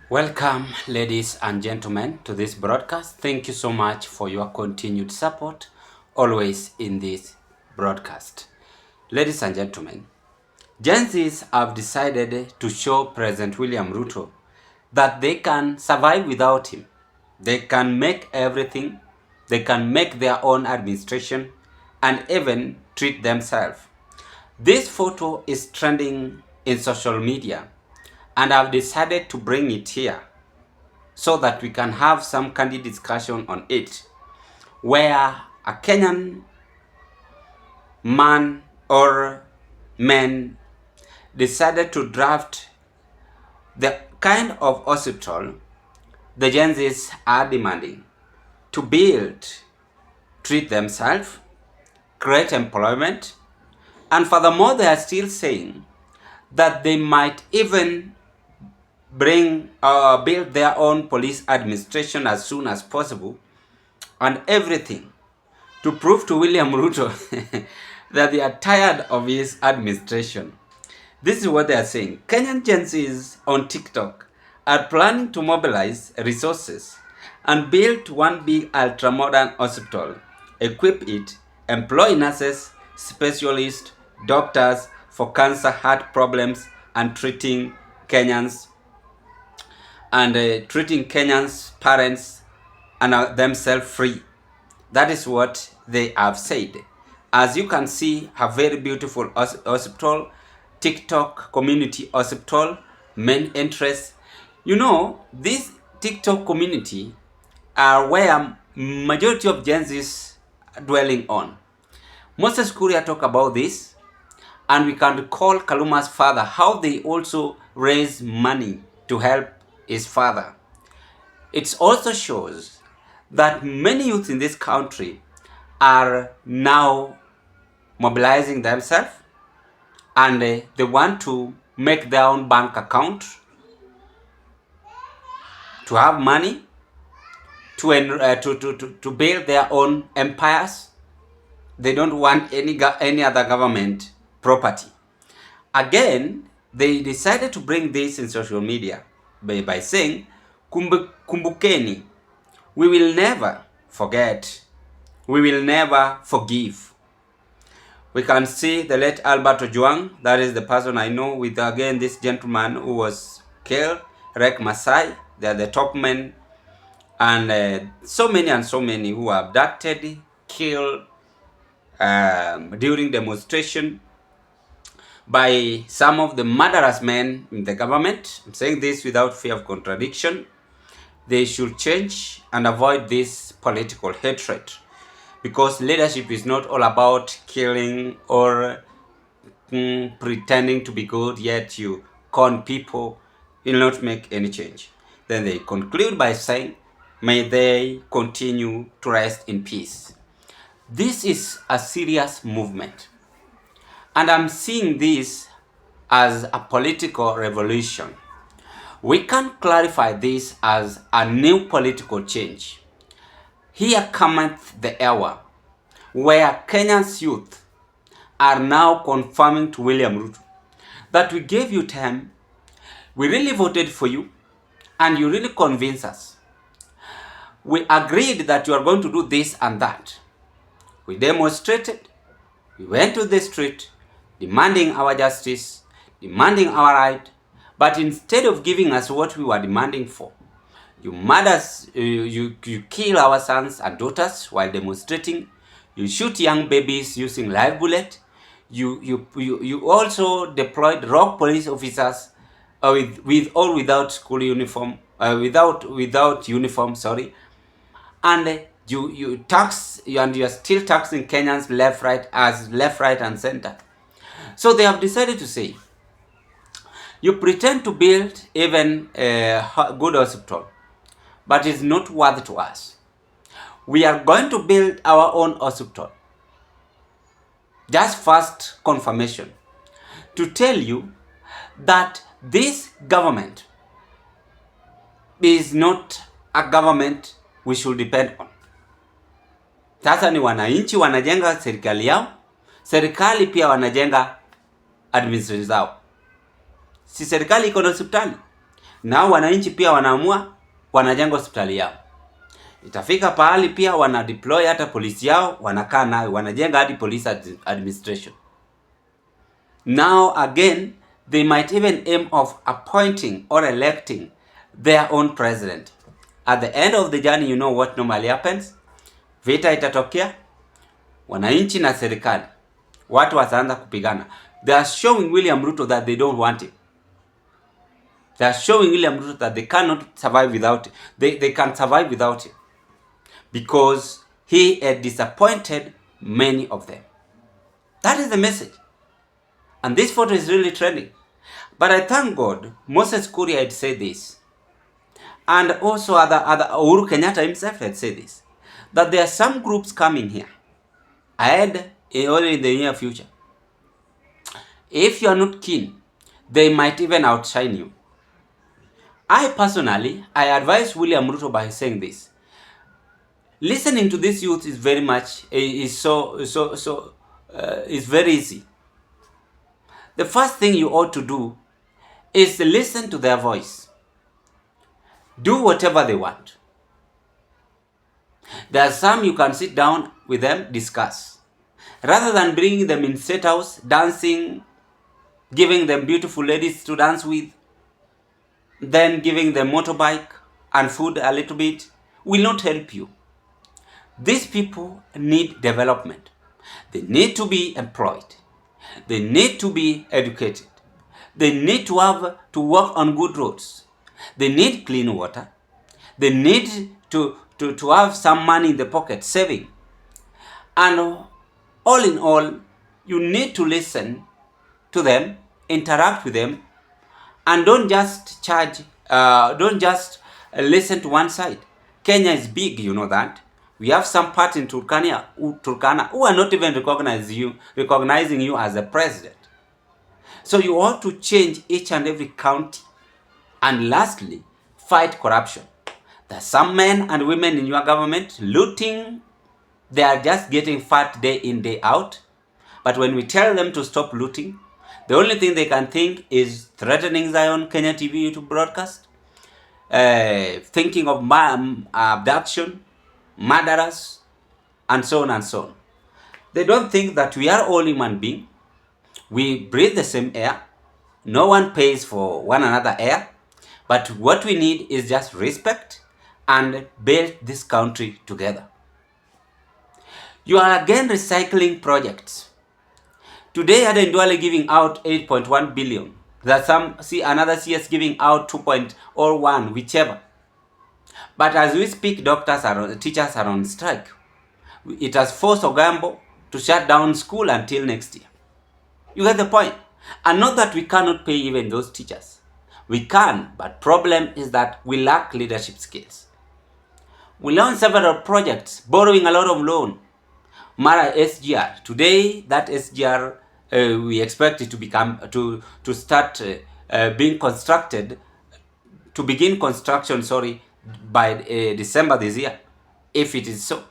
Welcome, ladies and gentlemen, to this broadcast. Thank you so much for your continued support, always in this broadcast. Ladies and gentlemen, GENZ'S have decided to show President William Ruto that they can survive without him. They can make everything, they can make their own administration, and even treat themselves. This photo is trending in social media, and I've decided to bring it here so that we can have some candid discussion on it, where a Kenyan man or men decided to draft the kind of hospital the GENZ'S are demanding to build, treat themselves, create employment, and furthermore they are still saying that they might even build their own police administration as soon as possible, and everything to prove to William Ruto that they are tired of his administration. This is what they are saying. Kenyan GENZ'S on TikTok are planning to mobilize resources and build one big ultra-modern hospital, equip it, employ nurses, specialists, doctors for cancer, heart problems, and treating Kenyans parents and themselves free. That is what they have said. As you can see, a very beautiful hospital, TikTok community hospital, main interest. You know, this TikTok community are where majority of GENZ'S dwelling on. Moses Kuria talk about this, and we can recall Kaluma's father, how they also raise money to help his father. It also shows that many youth in this country are now mobilizing themselves, and they want to make their own bank account, to have money, to build their own empires. They don't want any other government property. Again, they decided to bring this in social media by saying, kumbukeni, we will never forget, we will never forgive. We can see the late Albert Ojwang, that is the person I know, with again this gentleman who was killed, Rek Masai, they are the top men, and so many who were abducted, killed during demonstration by some of the murderous men in the government. I'm saying this without fear of contradiction. They should change and avoid this political hatred, because leadership is not all about killing or pretending to be good, yet you con people. It will not make any change. Then they conclude by saying, may they continue to rest in peace. This is a serious movement, and I'm seeing this as a political revolution. We can clarify this as a new political change. Here cometh the hour where Kenya's youth are now confirming to William Ruto that we gave you time, we really voted for you, and you really convinced us. We agreed that you are going to do this and that. We demonstrated, we went to the street, demanding our justice, demanding our right, but instead of giving us what we were demanding for, you murders, you kill our sons and daughters while demonstrating. You shoot young babies using live bullet. You also deployed rogue police officers with or without school uniform, without uniform, sorry. And you tax, and you are still taxing Kenyans left, right, and center. So they have decided to say, you pretend to build even a good hospital, but it's not worth to us. We are going to build our own hospital. Just first confirmation to tell you that this government is not a government we should depend on. Sasa ni wananchi wanajenga serikali yao, serikali pia wanajenga administration zao. Si serikali iko na hospitali, Nao wananchi pia wanaamua, wanajenga hospitali yao. Itafika pahali pia wana deploy hata polisi yao, wanakaa nayo, wanajenga hadi police administration. Now again, they might even aim of appointing or electing their own president. At the end of the journey, you know what normally happens? Vita itatokea, wananchi na serikali, watu wataanza kupigana. They are showing William Ruto that they don't want him. They are showing William Ruto that they cannot survive without him. They can survive without him, because he had disappointed many of them. That is the message. And this photo is really trending. But I thank God, Moses Kuria had said this. And also other Uhuru Kenyatta himself had said this. That there are some groups coming here ahead only in the near future. If you are not keen, they might even outshine you. I personally advise William Ruto by saying this. Listening to this youth is very much, is very easy. The first thing you ought to do is listen to their voice. Do whatever they want. There are some you can sit down with them, discuss. Rather than bringing them in state house, dancing, giving them beautiful ladies to dance with, then giving them motorbike and food a little bit, will not help you. These people need development. They need to be employed. They need to be educated. They need to work on good roads. They need clean water. They need to have some money in the pocket, saving. And all in all, you need to listen to them, interact with them, and don't just listen to one side. Kenya is big, you know that. We have some part in Turkana who are not even recognizing you as a president. So you ought to change each and every county. And lastly, fight corruption. There are some men and women in your government looting. They are just getting fat day in, day out. But when we tell them to stop looting, the only thing they can think is threatening Zion Kenya TV YouTube broadcast, thinking of abduction, murderers, and so on and so on. They don't think that we are all human beings. We breathe the same air. No one pays for one another air. But what we need is just respect and build this country together. You are again recycling projects. Today, Aden Duale giving out 8.1 billion. There's another CS giving out 2.01, whichever. But as we speak, teachers are on strike. It has forced Ogambo to shut down school until next year. You get the point? And not that we cannot pay even those teachers. We can, but problem is that we lack leadership skills. We launched several projects, borrowing a lot of loan. Mara SGR. Today, that SGR, we expect it to start being constructed, to begin construction, by December this year, if it is so.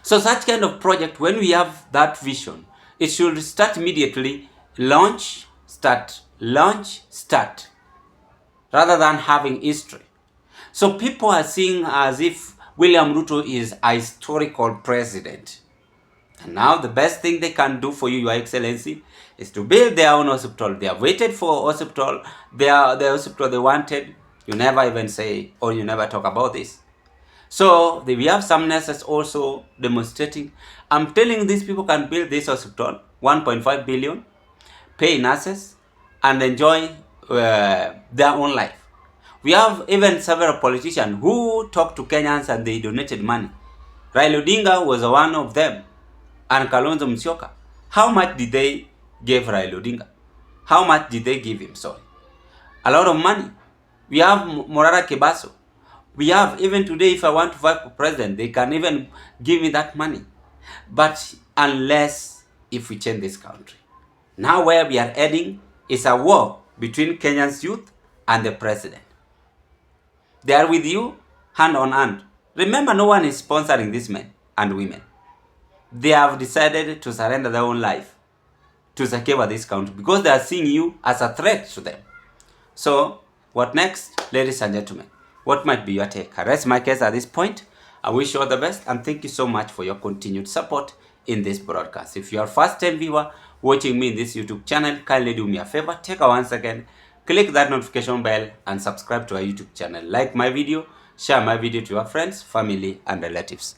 So such kind of project, when we have that vision, it should start immediately, launch, start, rather than having history. So people are seeing as if William Ruto is a historical president. And now the best thing they can do for you, Your Excellency, is to build their own hospital. They have waited for hospital, the hospital they wanted. You never even say, or you never talk about this. So we have some nurses also demonstrating. I'm telling these people can build this hospital, 1.5 billion, pay nurses, and enjoy their own life. We have even several politicians who talk to Kenyans and they donated money. Raila Odinga was one of them, and Kalonzo Musyoka. How much did they give Raila Odinga? How much did they give him? A lot of money. We have Morara Kebaso. We have, even today, if I want to fight for president, they can even give me that money. But unless if we change this country. Now where we are heading is a war between Kenya's youth and the president. They are with you, hand on hand. Remember, no one is sponsoring these men and women. They have decided to surrender their own life to secure this country because they are seeing you as a threat to them. So, What next, ladies and gentlemen? What might be your take? I rest my case at this point. I wish you all the best and thank you so much for your continued support in this broadcast. If you are a first-time viewer watching me in this YouTube channel, kindly do me a favor. Take a once again, click that notification bell and subscribe to our YouTube channel. Like my video, share my video to your friends, family and relatives.